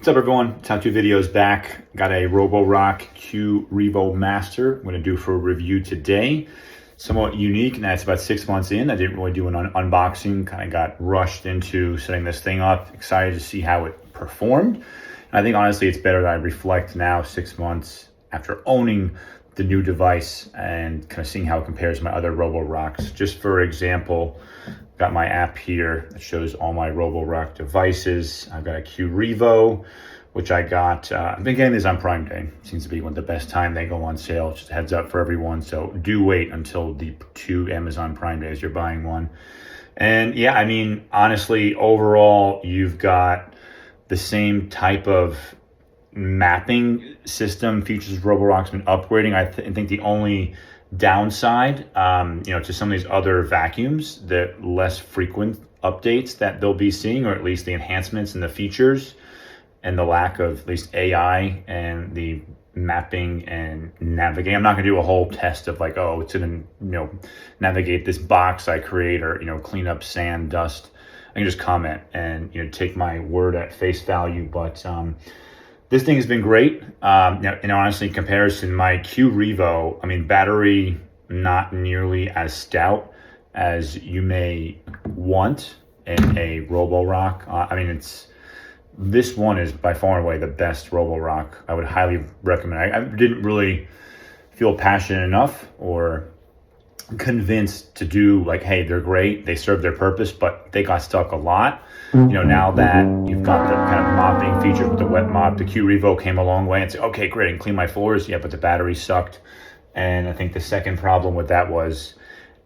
What's up, everyone? Time 2 videos back. Got a Roborock Q Revo Master. I'm going to do for a review today. Somewhat unique, and that's about 6 months in. I didn't really do an unboxing. Kind of got rushed into setting this thing up. Excited to see how it performed. And I think honestly, it's better that I reflect now, 6 months after owning the new device and kind of seeing how it compares to my other Roborocks. Just for example, got my app here that shows all my Roborock devices. I've got a Q Revo, which I got, I've been getting this on Prime Day. Seems to be one of the best time they go on sale. Just a heads up for everyone. So do wait until the 2 Amazon Prime Days you're buying one. And yeah, I mean, honestly, overall, you've got the same type of mapping system features Roborock's been upgrading. I think the only downside, to some of these other vacuums, the less frequent updates that they'll be seeing, or at least the enhancements and the features, and the lack of at least AI and the mapping and navigating. I'm not going to do a whole test of like, oh, it's going to navigate this box I create, or clean up sand, dust. I can just comment and take my word at face value, but this thing has been great. Honestly, in comparison, my Q Revo, I mean, battery not nearly as stout as you may want in a Roborock. This one is by far and away the best Roborock. I would highly recommend. I didn't really feel passionate enough or convinced to do like, hey, they're great, they serve their purpose, but they got stuck a lot. Now that you've got the kind of mopping feature with the wet mop, the Q Revo came a long way and said, okay, great, I can clean my floors. Yeah, but the battery sucked. And I think the second problem with that was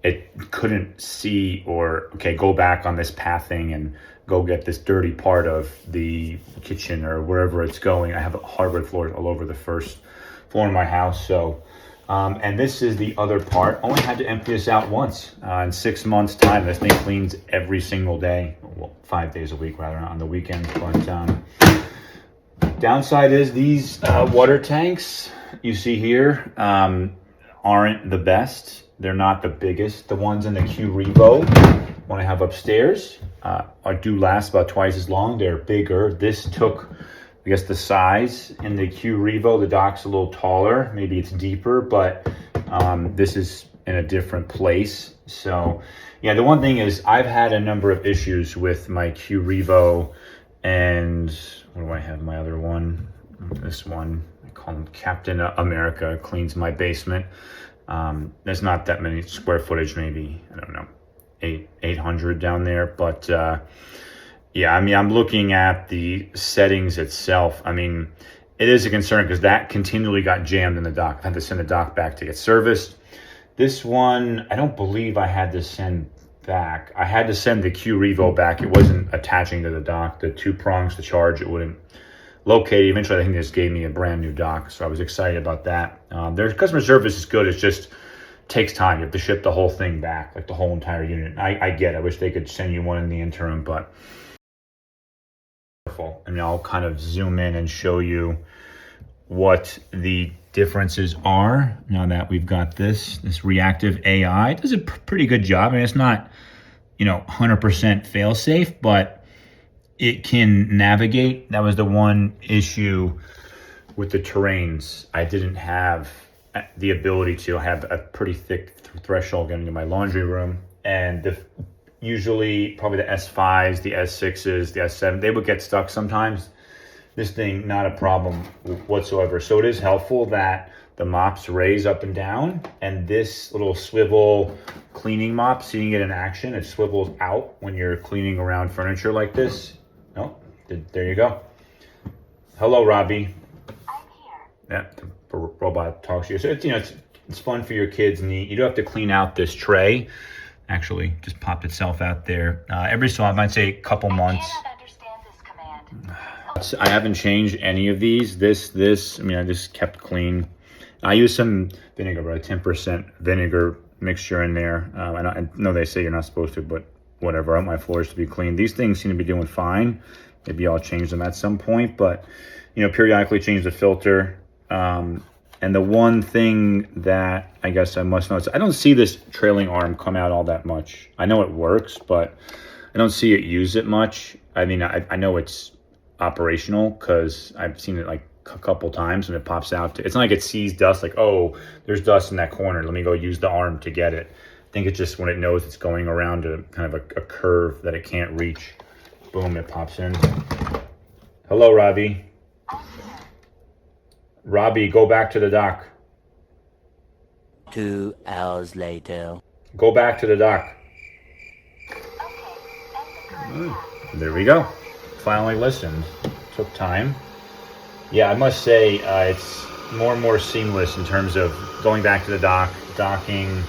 it couldn't see or, okay, go back on this pathing and go get this dirty part of the kitchen or wherever it's going. I have hardwood floors all over the first floor in my house. So and this is the other part. Only had to empty this out once. In 6 months time, this thing cleans every single day. Well, 5 days a week rather, on the weekends. But downside is these water tanks you see here aren't the best. They're not the biggest. The ones in the Q Revo, one I have upstairs, do last about twice as long. They're bigger. This took, I guess, the size in the Q Revo. The dock's a little taller, maybe it's deeper, but this is in a different place. So yeah, the one thing is I've had a number of issues with my Q Revo, and what do I have? My other one, this one, I call him Captain America, cleans my basement. There's not that many square footage, maybe, I don't know, 800 down there, but yeah, I mean, I'm looking at the settings itself. I mean, it is a concern because that continually got jammed in the dock. I had to send the dock back to get serviced. This one, I don't believe I had to send back. I had to send the Q Revo back. It wasn't attaching to the dock. The 2 prongs to charge, it wouldn't locate. Eventually, I think they just gave me a brand new dock, so I was excited about that. Their customer service is good. It's just takes time. You have to ship the whole thing back, like the whole entire unit. I get it. I wish they could send you one in the interim, but I mean, I'll kind of zoom in and show you what the differences are now that we've got this reactive AI. It does a pretty good job. I mean, it's not 100% fail safe, but it can navigate. That was the one issue with the terrains. I didn't have the ability to. I have a pretty thick threshold getting to my laundry room, and usually probably the S5s, the S6s, the S7, they would get stuck sometimes. This thing, not a problem whatsoever. So it is helpful that the mops raise up and down, and this little swivel cleaning mop, seeing it in action, it swivels out when you're cleaning around furniture like this. Oh, there you go. Hello, Robbie. I'm here. Yeah, the robot talks to you. So it's fun for your kids. Neat. You do have to clean out this tray. Actually, just popped itself out there. Every so often, I'd say a couple months. I cannot understand this command. I haven't changed any of these. I mean, I just kept clean. I use some vinegar, but 10% vinegar mixture in there. I know they say you're not supposed to, but whatever. I want my floors to be clean. These things seem to be doing fine. Maybe I'll change them at some point, but periodically change the filter. And the one thing that I guess I must know is I don't see this trailing arm come out all that much. I know it works, but I don't see it use it much. I mean, I know it's operational, because I've seen it like a couple times when it pops out. It's not like it sees dust, like, oh, there's dust in that corner, let me go use the arm to get it. I think it's just when it knows it's going around a kind of a curve that it can't reach. Boom, it pops in. Hello, Robbie. Robbie, go back to the dock. 2 hours later. Go back to the dock. There we go. Finally listened. Took time. Yeah, I must say it's more and more seamless in terms of going back to the dock, docking,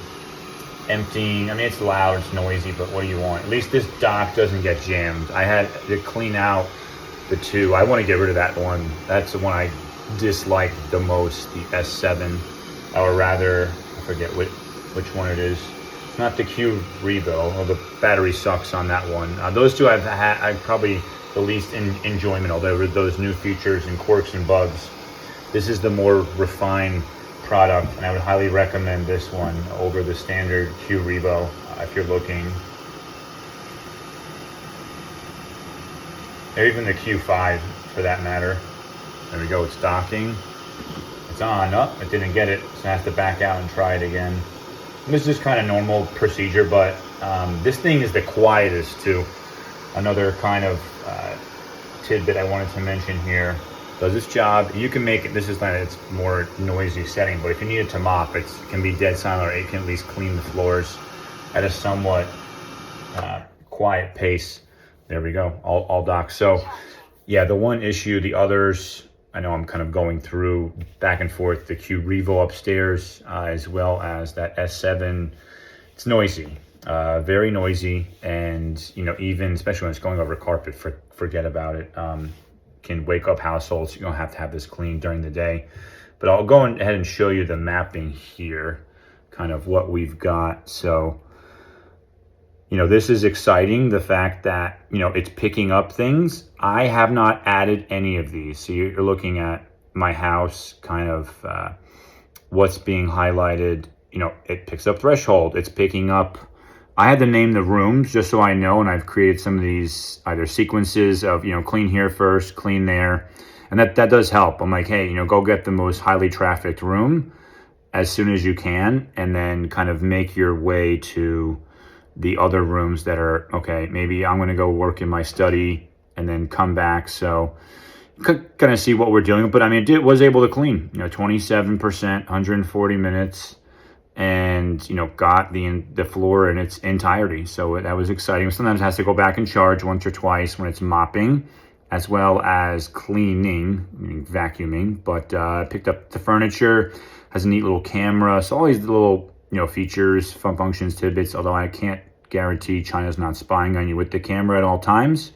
emptying. I mean, it's loud, it's noisy, but what do you want? At least this dock doesn't get jammed. I had to clean out the two. I want to get rid of that one. That's the one I dislike the most, the S7, or rather, I forget which one it is. It's not the Q Revo. Well, the battery sucks on that one. Those two I've probably the least enjoyment, although those new features and quirks and bugs. This is the more refined product, and I would highly recommend this one over the standard Q Revo if you're looking. Or even the Q5 for that matter. There we go, it's docking. It's on. Oh, it didn't get it, so I have to back out and try it again. And this is just kind of normal procedure, but this thing is the quietest too. Another kind of tidbit I wanted to mention here. Does its job. You can make it, this is not its more noisy setting, but if you need it to mop, it can be dead silent, or it can at least clean the floors at a somewhat quiet pace. There we go, all docked. So yeah, the one issue, the others, I know I'm kind of going through back and forth, the Q Revo upstairs, as well as that S7, it's noisy, very noisy. And, you know, even, especially when it's going over carpet, forget about it. Can wake up households. You don't have to have this cleaned during the day. But I'll go ahead and show you the mapping here, kind of what we've got. So, you know, this is exciting, the fact that, you know, it's picking up things. I have not added any of these. So you're looking at my house, kind of what's being highlighted. You know, it picks up threshold. It's picking up, I had to name the rooms just so I know, and I've created some of these either sequences of, you know, clean here first, clean there. And that does help. I'm like, hey, you know, go get the most highly trafficked room as soon as you can, and then kind of make your way to the other rooms that are, okay, maybe I'm gonna go work in my study and then come back. So kind of see what we're doing. But I mean, it was able to clean, you know, 27%, 140 minutes, and, you know, got the floor in its entirety. So that was exciting. Sometimes it has to go back and charge once or twice when it's mopping, as well as cleaning, meaning vacuuming. But picked up the furniture, has a neat little camera. So all these little, you know, features, fun functions, tidbits, although I can't guarantee China's not spying on you with the camera at all times.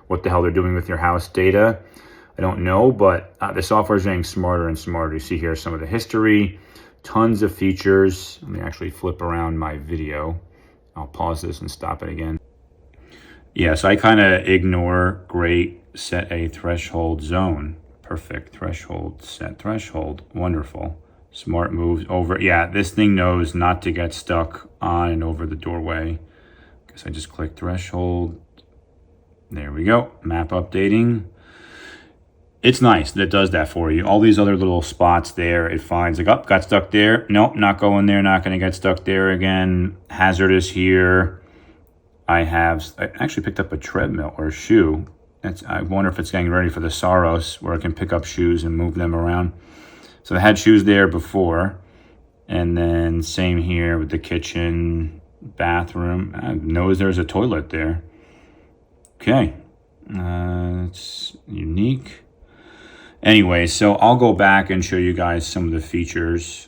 What the hell they're doing with your house data, I don't know, but the software is getting smarter and smarter. You see here some of the history, tons of features. Let me actually flip around my video. I'll pause this and stop it again. Yeah, so I kind of ignore great, set a threshold zone. Perfect, threshold, set threshold, wonderful. Smart moves over. Yeah, this thing knows not to get stuck on and over the doorway. Guess I just click threshold. There we go, map updating. It's nice that it does that for you. All these other little spots there, it finds like, oh, got stuck there. Nope, not going there, not gonna get stuck there again. Hazardous here. I actually picked up a treadmill or a shoe. I wonder if it's getting ready for the Saros, where I can pick up shoes and move them around. So I had shoes there before. And then same here with the kitchen, bathroom. I knows there's a toilet there. Okay, it's unique. Anyway, so I'll go back and show you guys some of the features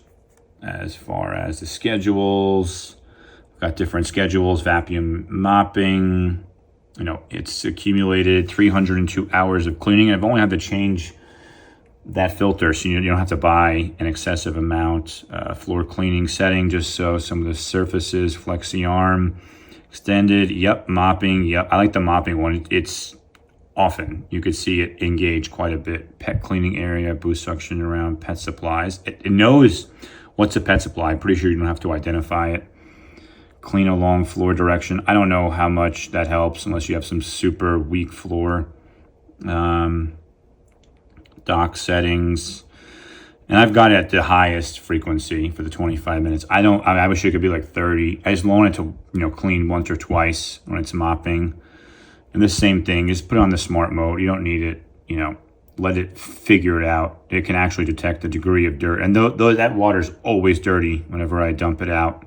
as far as the schedules. Got different schedules, vacuum mopping. You know, it's accumulated 302 hours of cleaning. I've only had to change that filter, so you don't have to buy an excessive amount. Floor cleaning setting, just so some of the surfaces, flexi arm, extended, yep, mopping, yep. I like the mopping one. It's often, you could see it engage quite a bit. Pet cleaning area, boost suction around pet supplies. It knows what's a pet supply. I'm pretty sure you don't have to identify it. Clean along floor direction. I don't know how much that helps unless you have some super weak floor. Dock settings. And I've got it at the highest frequency for the 25 minutes. I wish it could be like 30. I just want it to, clean once or twice when it's mopping. And the same thing, just put it on the smart mode. You don't need it, let it figure it out. It can actually detect the degree of dirt. And that water's always dirty whenever I dump it out.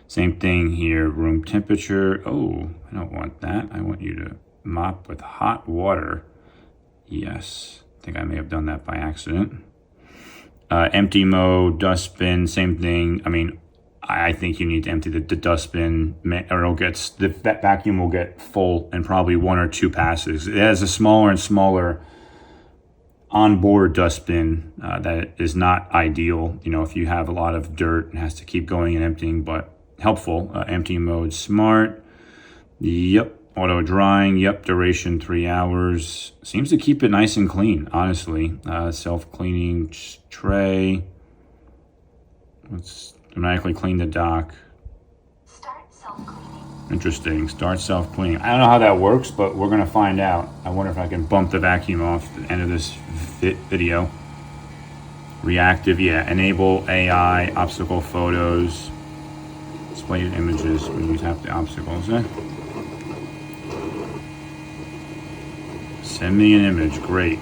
Same thing here, room temperature. Oh, I don't want that. I want you to mop with hot water. Yes, I think I may have done that by accident. Empty mode, dustbin, same thing. I mean, I think you need to empty the dustbin, or the vacuum will get full in probably 1 or 2 passes. It has a smaller and smaller onboard dustbin that is not ideal. If you have a lot of dirt, it has to keep going and emptying, but helpful. Empty mode, smart. Yep. Auto drying. Yep. Duration 3 hours. Seems to keep it nice and clean, honestly. Self-cleaning tray. Let's automatically clean the dock. Start self-cleaning. Interesting. Start self-cleaning. I don't know how that works, but we're going to find out. I wonder if I can bump the vacuum off at the end of this video. Reactive, yeah. Enable AI, obstacle photos. Display images when you tap the obstacles. Send me an image. Great.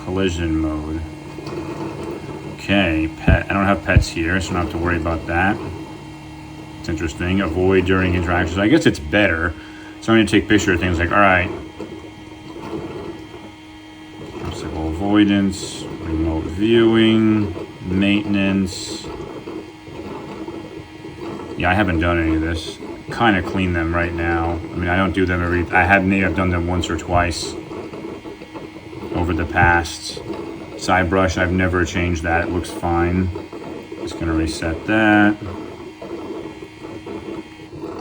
Collision mode. Okay, pet. I don't have pets here, so I don't have to worry about that. It's interesting. Avoid during interactions. I guess it's better. So I'm going to take picture of things like, all right. Obstacle avoidance, remote viewing, maintenance. Yeah, I haven't done any of this. Kind of clean them right now. I mean, I don't do them I've done them once or twice over the past. Side brush, I've never changed that. It looks fine. Just gonna reset that.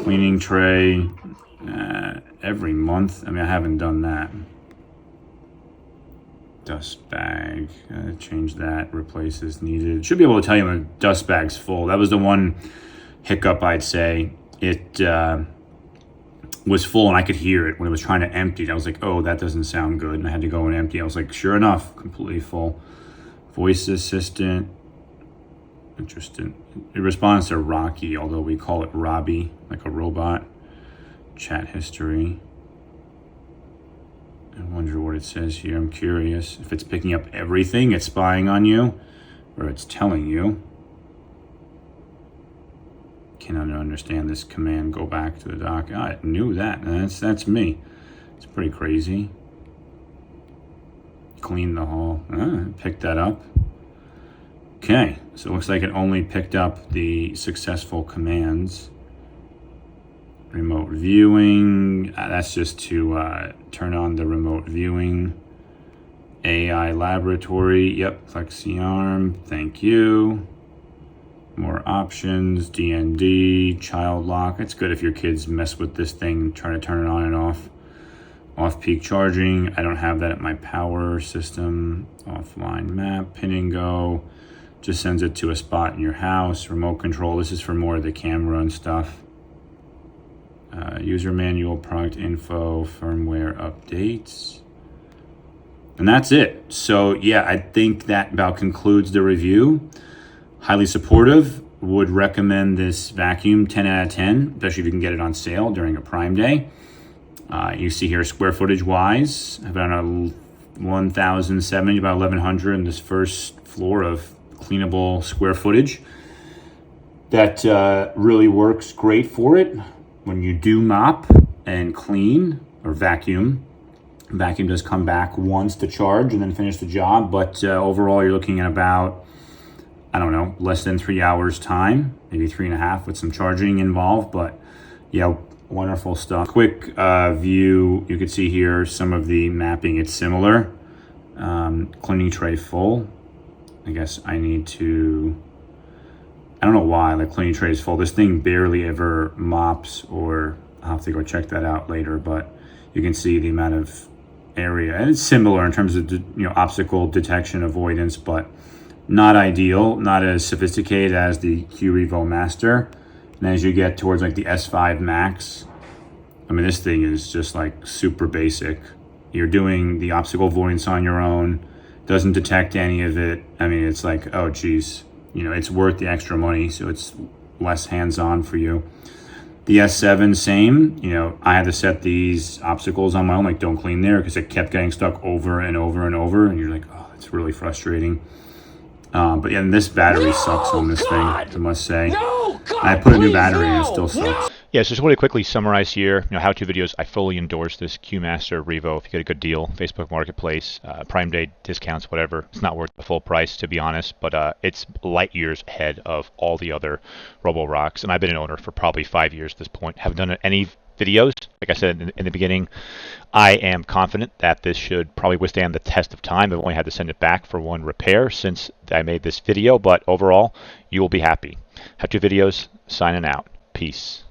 Cleaning tray, every month. I mean, I haven't done that. Dust bag, change that, replace as needed. Should be able to tell you when the dust bag's full. That was the one hiccup, I'd say. It was full and I could hear it when it was trying to empty. I was like, oh, that doesn't sound good. And I had to go and empty. I was like, sure enough, completely full. Voice assistant. Interesting. It responds to Rocky, although we call it Robbie, like a robot. Chat history. I wonder what it says here. I'm curious if it's picking up everything, it's spying on you, or it's telling you. Cannot understand this command. Go back to the dock. I knew that. That's me. It's pretty crazy. Clean the hall. Picked that up. Okay, so it looks like it only picked up the successful commands. Remote viewing. That's just to turn on the remote viewing. AI laboratory. Yep, Flexiarm. Thank you. More options, DND, child lock. It's good if your kids mess with this thing, trying to turn it on and off. Off-peak charging. I don't have that at my power system. Offline map, pin and go. Just sends it to a spot in your house. Remote control. This is for more of the camera and stuff. User manual, product info, firmware updates. And that's it. So yeah, I think that about concludes the review. Highly supportive. Would recommend this vacuum, 10 out of 10, especially if you can get it on sale during a Prime Day. You see here square footage wise, about 1,070, about 1,100 in this first floor of cleanable square footage. That really works great for it. When you do mop and clean or vacuum, vacuum does come back once to charge and then finish the job. But overall, you're looking at about, I don't know, less than 3 hours time, maybe 3.5 with some charging involved. But yeah, wonderful stuff. Quick view, you can see here some of the mapping. It's similar. Cleaning tray full. I guess I need to, I don't know why, like cleaning tray is full. This thing barely ever mops, or I'll have to go check that out later, but you can see the amount of area. And it's similar in terms of, obstacle detection, avoidance, but not ideal, not as sophisticated as the Q Revo Master. And as you get towards like the S5 Max, I mean, this thing is just like super basic. You're doing the obstacle avoidance on your own. Doesn't detect any of it. I mean, it's like, oh geez, you know, it's worth the extra money, so it's less hands-on for you. The S7, same. You know, I had to set these obstacles on my own, like don't clean there, because it kept getting stuck over and over and over, and you're like, oh, it's really frustrating. But yeah, and this battery sucks on this thing, I must say. I put a new battery in, it still sucks. Yeah, so just want to quickly summarize here, how-to videos. I fully endorse this Q Master Revo. If you get a good deal, Facebook Marketplace, Prime Day discounts, whatever, it's not worth the full price, to be honest, but it's light years ahead of all the other Roborocks, and I've been an owner for probably 5 years at this point. Haven't done any videos. Like I said in the beginning, I am confident that this should probably withstand the test of time. I've only had to send it back for one repair since I made this video, but overall, you will be happy. How-to videos, signing out. Peace.